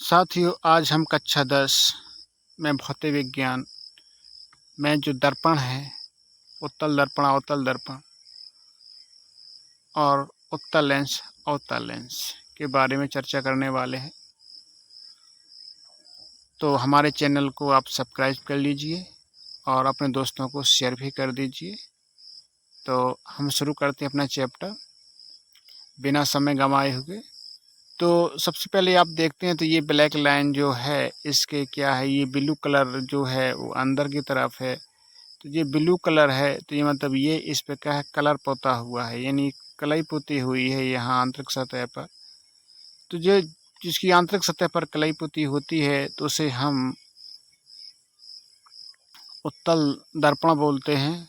साथियों, आज हम कक्षा 10 में भौतिक विज्ञान में जो दर्पण है, उत्तल दर्पण, अवतल दर्पण और उत्तल लेंस, अवतल लेंस के बारे में चर्चा करने वाले हैं। तो हमारे चैनल को आप सब्सक्राइब कर लीजिए और अपने दोस्तों को शेयर भी कर दीजिए। तो हम शुरू करते हैं अपना चैप्टर बिना समय गंवाए हुए। तो सबसे पहले आप देखते हैं तो ये ब्लैक लाइन जो है, इसके क्या है, ये ब्लू कलर जो है वो अंदर की तरफ है। तो ये ब्लू कलर है, तो ये मतलब ये इस पे क्या है, कलर पोता हुआ है, यानी कलई पुती हुई है यहाँ आंतरिक सतह पर। तो जो जिसकी आंतरिक सतह पर कलई पुती होती है तो उसे हम उत्तल दर्पण बोलते हैं,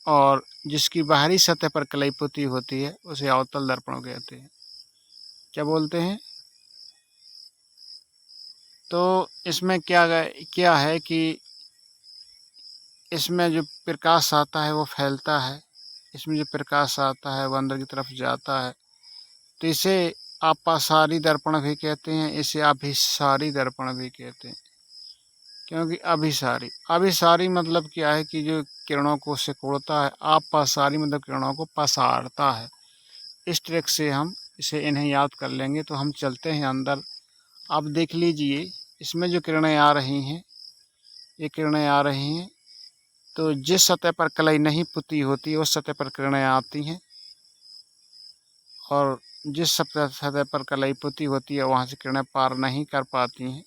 और जिसकी बाहरी सतह पर कलई पुती होती है उसे अवतल दर्पण कहते हैं। क्या बोलते हैं? तो इसमें क्या है कि इसमें जो प्रकाश आता है वो फैलता है, इसमें जो प्रकाश आता है वो अंदर की तरफ जाता है। तो इसे अपसारी दर्पण भी कहते हैं, इसे अभिसारी दर्पण भी कहते हैं। क्योंकि अभिसारी मतलब क्या है कि जो किरणों को सिकुड़ता है, अपसारी मतलब किरणों को पसारता है। इस ट्रिक से हम इन्हें याद कर लेंगे। तो हम चलते हैं अंदर। आप देख लीजिए, इसमें जो किरणें आ रही हैं, ये किरणें आ रही हैं, तो जिस सतह पर कलई नहीं पुती होती उस सतह पर किरणें आती हैं, और जिस सतह पर कलई पुती होती है वहाँ से किरणें पार नहीं कर पाती हैं।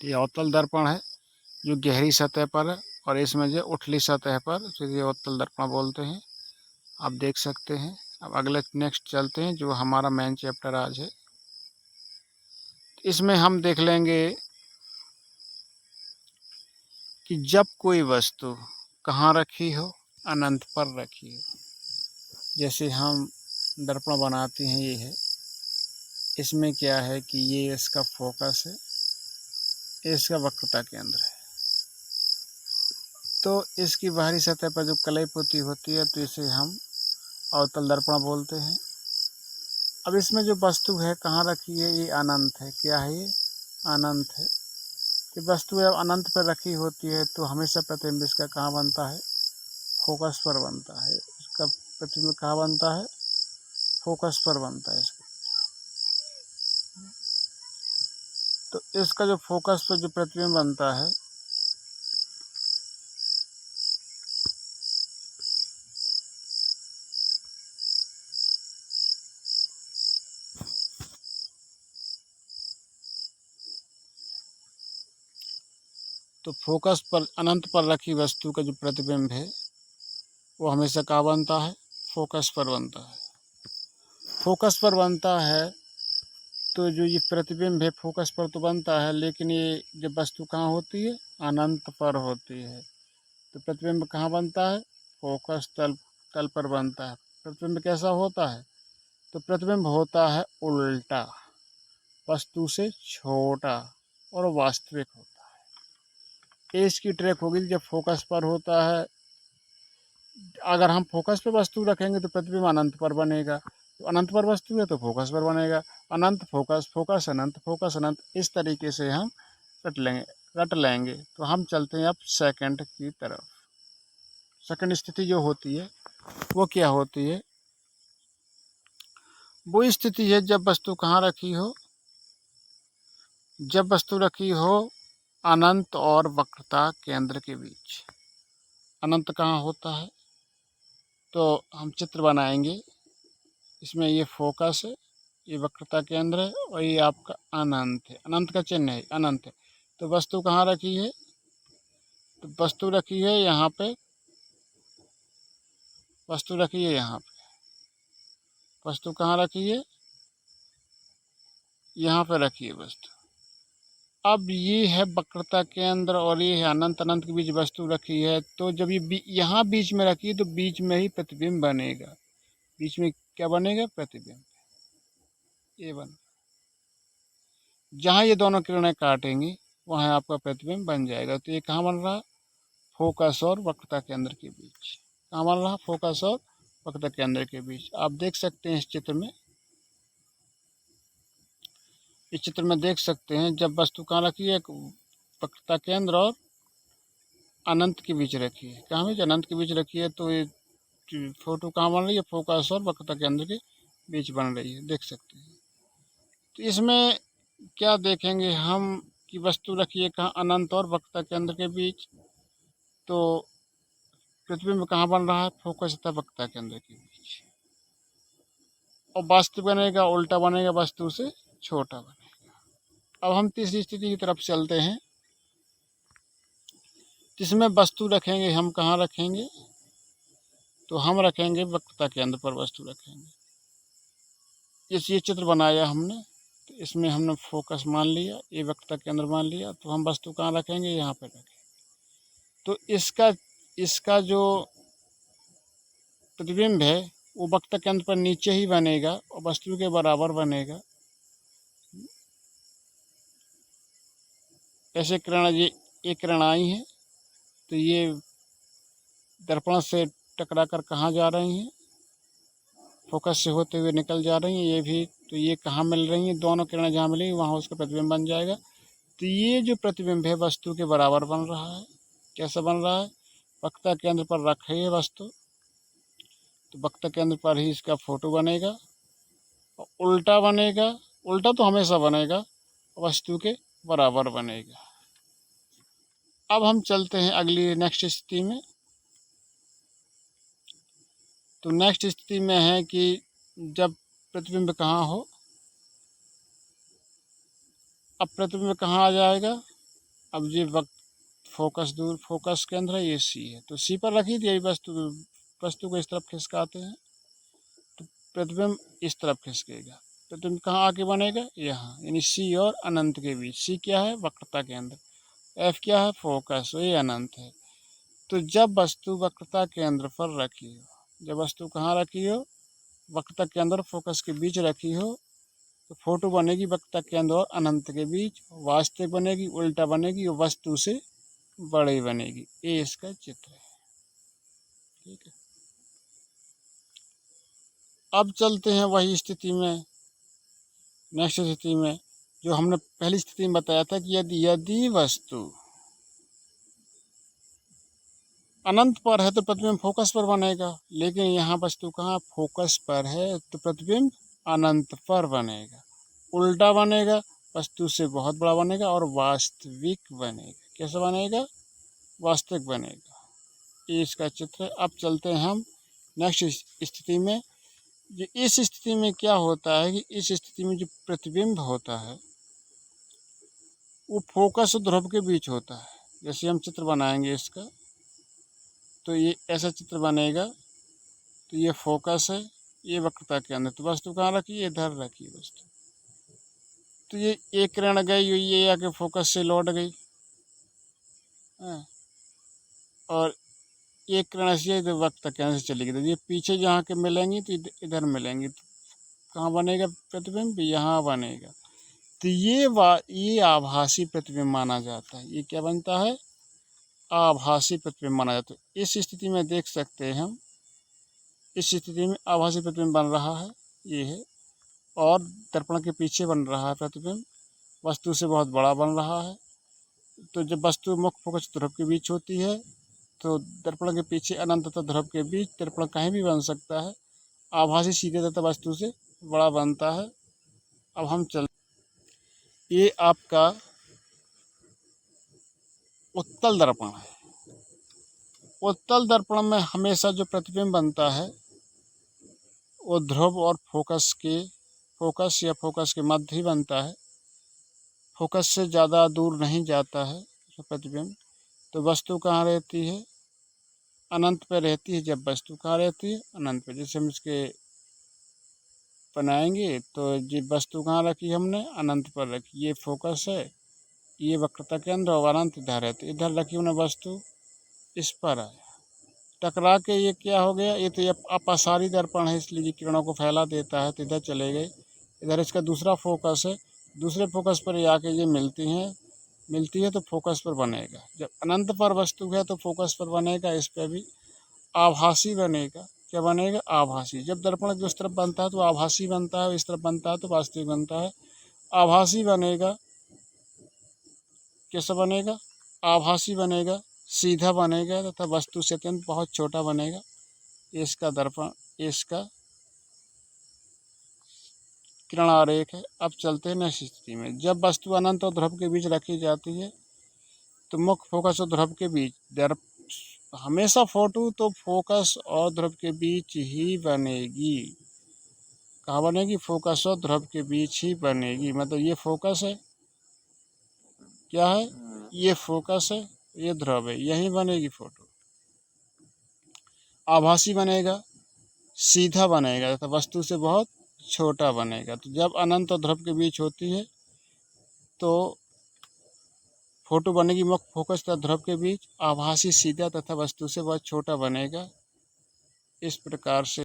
ये अवतल दर्पण है जो गहरी सतह पर है, और इसमें जो उथली सतह पर तो ये अवतल दर्पण बोलते हैं। आप देख सकते हैं। अब अगले नेक्स्ट चलते हैं जो हमारा मेन चैप्टर आज है। इसमें हम देख लेंगे कि जब कोई वस्तु कहाँ रखी हो, अनंत पर रखी हो। जैसे हम दर्पण बनाते हैं, ये है, इसमें क्या है कि ये इसका फोकस है, इसका वक्रता केंद्र है। तो इसकी बाहरी सतह पर जो कलई पुती होती है तो इसे हम अवतल दर्पण बोलते हैं। अब इसमें जो वस्तु है कहाँ रखी है, ये अनंत है। क्या है ये? अनंत है। कि वस्तु जब अनंत पर रखी होती है तो हमेशा प्रतिबिंब इसका कहाँ बनता है? फोकस पर बनता है। इसका प्रतिबिंब कहाँ बनता है? फोकस पर बनता है इसका। तो इसका जो फोकस पर जो प्रतिबिंब बनता है, तो फोकस पर अनंत पर रखी वस्तु का जो प्रतिबिंब है वो हमेशा कहाँ बनता है? फोकस पर बनता है। फोकस पर बनता है तो जो ये प्रतिबिंब है फोकस पर तो बनता है, लेकिन ये जब वस्तु कहाँ होती है? अनंत पर होती है। तो प्रतिबिंब कहाँ बनता है? फोकस तल पर बनता है। प्रतिबिंब कैसा होता है? तो प्रतिबिंब होता है उल्टा, वस्तु से छोटा और वास्तविक होता है। इसकी ट्रिक होगी जब फोकस पर होता है, अगर हम फोकस पर वस्तु रखेंगे तो प्रतिबिंब अनंत पर बनेगा, तो अनंत पर वस्तु है तो फोकस पर बनेगा। अनंत फोकस, फोकस अनंत, फोकस अनंत, इस तरीके से हम रट लेंगे। तो हम चलते हैं अब सेकंड की तरफ। सेकंड स्थिति जो होती है वो क्या होती है? वो स्थिति है जब वस्तु कहाँ रखी हो? जब वस्तु रखी हो अनंत और वक्रता केंद्र के बीच। अनंत कहाँ होता है? तो हम चित्र बनाएंगे। इसमें ये फोकस है, ये वक्रता केंद्र है, और ये आपका अनंत है। अनंत का चिन्ह है, अनंत है। तो वस्तु कहाँ रखी है? तो वस्तु रखी है यहाँ पे, वस्तु रखी है यहाँ पे। वस्तु कहाँ रखी है? यहाँ पे रखी है वस्तु। अब ये है वक्रता केंद्र और ये है अनंत। अनंत के बीच वस्तु रखी है, तो जब ये यहाँ बीच में रखी है तो बीच में ही प्रतिबिंब बनेगा। बीच में क्या बनेगा? प्रतिबिंब। ये बन, जहाँ ये दोनों किरणें काटेंगी वहाँ आपका प्रतिबिंब बन जाएगा। तो ये कहाँ बन रहा? फोकस और वक्रता केंद्र के बीच। कहाँ बन रहा? फोकस और वक्रता केंद्र के बीच। आप देख सकते हैं इस चित्र में। इस चित्र में देख सकते हैं, जब वस्तु कहाँ रखी है, एक वक्रता केंद्र और अनंत के बीच रखी है। कहाँ बीच? अनंत के बीच रखी है। तो ये फोटो कहाँ बन रही है? फोकस और वक्रता केंद्र के बीच बन रही है, देख सकते हैं। तो इसमें क्या देखेंगे हम कि वस्तु रखी है कहाँ? अनंत और वक्रता केंद्र के बीच। तो प्रतिबिंब कहाँ बन रहा है? फोकस तथा वक्रता केंद्र के बीच। और वस्तु बनेगा, उल्टा बनेगा, वस्तु से छोटा बनेगा। अब हम तीसरी स्थिति की तरफ चलते हैं, जिसमें वस्तु रखेंगे हम कहाँ रखेंगे? तो हम रखेंगे वक्रता केंद्र पर वस्तु रखेंगे। ये चित्र बनाया हमने, तो इसमें हमने फोकस मान लिया, ये वक्रता केंद्र मान लिया। तो हम वस्तु कहाँ रखेंगे? यहाँ पे रखेंगे। तो इसका जो प्रतिबिंब है वो वक्रता केंद्र पर नीचे ही बनेगा और वस्तु के बराबर बनेगा। ऐसे किरण, ये किरण आई है, तो ये दर्पण से टकरा कर कहाँ जा रही हैं? फोकस से होते हुए निकल जा रही हैं। ये भी, तो ये कहाँ मिल रही हैं? दोनों किरणें जहाँ मिलेंगी वहाँ उसका प्रतिबिंब बन जाएगा। तो ये जो प्रतिबिंब है वस्तु के बराबर बन रहा है। कैसा बन रहा है? वक्रता केंद्र पर रखे है वस्तु, तो वक्रता केंद्र पर ही इसका फोटो बनेगा। और उल्टा बनेगा, उल्टा तो हमेशा बनेगा, वस्तु के बराबर बनेगा। अब हम चलते हैं अगली नेक्स्ट स्थिति में। तो नेक्स्ट स्थिति में है कि जब प्रतिबिंब कहाँ हो, अब प्रतिबिंब कहाँ आ जाएगा? अब ये फोकस दूर, फोकस केंद्र है, ये सी है, तो सी पर रखी थी वस्तु को इस तरफ खिसकाते हैं तो प्रतिबिंब इस तरफ खिसकेगा। प्रतिबिंब कहाँ आके बनेगा? यहाँ, यानी सी और अनंत के बीच। सी क्या है? वक्रता केंद्र। एफ क्या है? फोकस, ये अनंत है। तो जब वस्तु वक्रता केंद्र पर रखी हो, जब वस्तु कहाँ रखी हो? वक्रता केंद्र और फोकस के बीच रखी हो, तो फोटो बनेगी वक्रता केंद्र और अनंत के बीच। वास्तविक बनेगी, उल्टा बनेगी, और वस्तु से बड़ी बनेगी। ये इसका चित्र है, ठीक है। अब चलते हैं वही स्थिति में, नेक्स्ट स्थिति में, जो हमने पहली स्थिति में बताया था कि यदि वस्तु अनंत पर है तो प्रतिबिंब फोकस पर बनेगा। लेकिन यहाँ वस्तु कहाँ? फोकस पर है, तो प्रतिबिंब अनंत पर बनेगा। उल्टा बनेगा, वस्तु से बहुत बड़ा बनेगा और वास्तविक बनेगा। कैसा बनेगा? वास्तविक बनेगा। ये इसका चित्र है। अब चलते हैं हम नेक्स्ट स्थिति में। इस स्थिति में क्या होता है कि इस स्थिति में जो प्रतिबिंब होता है वो फोकस और ध्रुव के बीच होता है। जैसे हम चित्र बनाएंगे इसका, तो ये ऐसा चित्र बनेगा। तो ये फोकस है, ये वक्रता के अंदर, तो वस्तु कहाँ रखी है? इधर रखी है वस्तु। तो ये एक किरण गई, ये आके फोकस से लौट गई, और एक किरण ऐसी है तो वक्रता केंद्र से चली गई। तो ये पीछे जहाँ के मिलेंगी तो इधर मिलेंगी, तो कहाँ बनेगा प्रतिबिंब? यहाँ बनेगा। तो ये आभासी प्रतिबिंब माना जाता है। ये क्या बनता है? आभासी प्रतिबिंब माना जाता है। इस स्थिति में देख सकते हैं हम, इस स्थिति में आभासी प्रतिबिंब बन रहा है, ये है, और दर्पण के पीछे बन रहा है प्रतिबिंब, वस्तु से बहुत बड़ा बन रहा है। तो जब वस्तु मुख्य फोकस ध्रुव के बीच होती है, तो दर्पण के पीछे अनंत तथा ध्रुव के बीच दर्पण कहीं भी बन सकता है। आभासी सीधे तथा वस्तु से बड़ा बनता है। अब हम ये आपका उत्तल दर्पण है। उत्तल दर्पण में हमेशा जो प्रतिबिंब बनता है वो ध्रुव और फोकस या फोकस के मध्य ही बनता है। फोकस से ज़्यादा दूर नहीं जाता है प्रतिबिंब। तो वस्तु कहाँ रहती है? अनंत पे रहती है। जब वस्तु कहाँ रहती है? अनंत पे। जैसे हम इसके बनाएंगे तो ये वस्तु कहाँ रखी हमने? अनंत पर रखी। ये फोकस है, ये वक्रता केंद्र, और अनंत इधर है, तो इधर रखी हमने वस्तु, इस पर आया, टकरा के ये क्या हो गया? ये तो ये अपसारी दर्पण है, इसलिए ये किरणों को फैला देता है, तो इधर चले गए। इधर इसका दूसरा फोकस है, दूसरे फोकस पर आके ये मिलती है तो फोकस पर बनेगा। जब अनंत पर वस्तु है तो फोकस पर बनेगा, इस पर भी आभासी बनेगा। क्या बनेगा? आभासी। जब दर्पण उस तरफ बनता है तो आभासी बनता है, इस तरफ बनता है तो वास्तविक बनता है। आभासी बनेगा, कैसा बनेगा? आभासी बनेगा, सीधा बनेगा तथा वस्तु से अत्यंत बहुत छोटा बनेगा। इसका दर्पण, इसका किरण आरेख है। अब चलते हैं नेक्स्ट स्थिति में। जब वस्तु अनंत और ध्रुव के बीच रखी जाती है तो मुख्य फोकस और ध्रुव के बीच हमेशा फोटो तो फोकस और ध्रुव के बीच ही बनेगी। कहाँ बनेगी? फोकस और ध्रुव के बीच ही बनेगी। मतलब ये फोकस है, क्या है? ये फोकस है, ये ध्रुव है, यहीं बनेगी फोटो। आभासी बनेगा, सीधा बनेगा तथा वस्तु से बहुत छोटा बनेगा। तो जब अनंत और ध्रुव के बीच होती है तो फोटो बनेगी मुख्य फोकस तथा ध्रुव के बीच। आभासी सीधा तथा वस्तु से बहुत छोटा बनेगा। इस प्रकार से